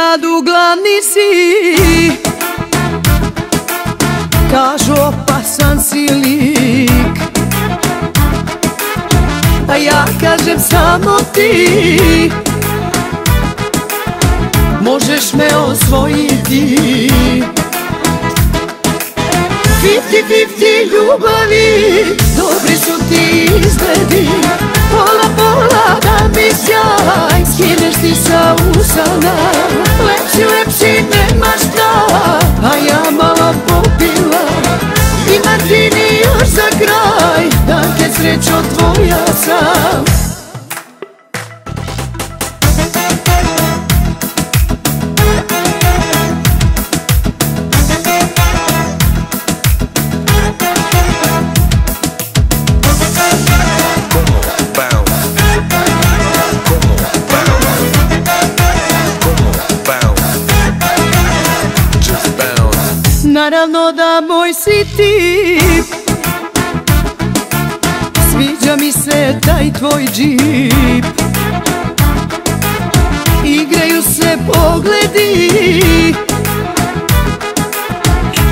gradu glavni si, kažu opasan si lik, a ja kažem samo ti možeš me osvojiti. 50-50 ljubavi, dobri su ti izgledi, pola pola da mi sjaj, skineš ti sa usana, lepši nemaš šta, a ja malo popila i martini još za kraj, da te srećo tvoja sam. Naravno da moj si ti, sviđa mi se taj tvoj džip, igraju se pogledi,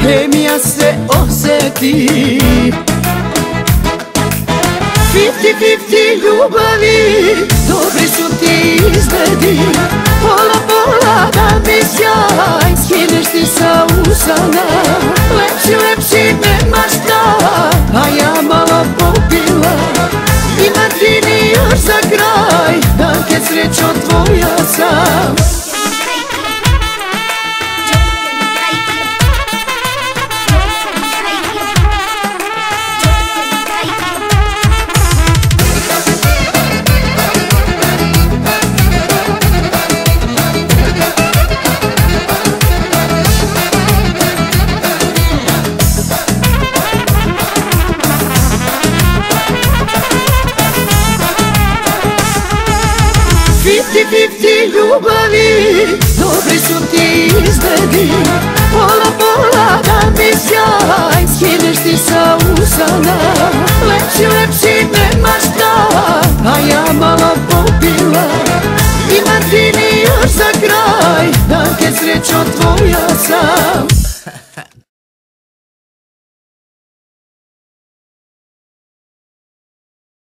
hemija se oseti. 50-50 ljubavi, dobri su ti izgledi, pola pola da mi sjaj, skineš ti sa usana, lepši nemaš šta, a ja malo popila i martini još za kraj, da te srećo tvoja sam. Ljubavi, dobri su ti izgledi, pola pola da mi sjaj, skineš ti sa usana, lepši nemaš šta, a ja malo popila i martini još za kraj, da te srećo tvoja sam.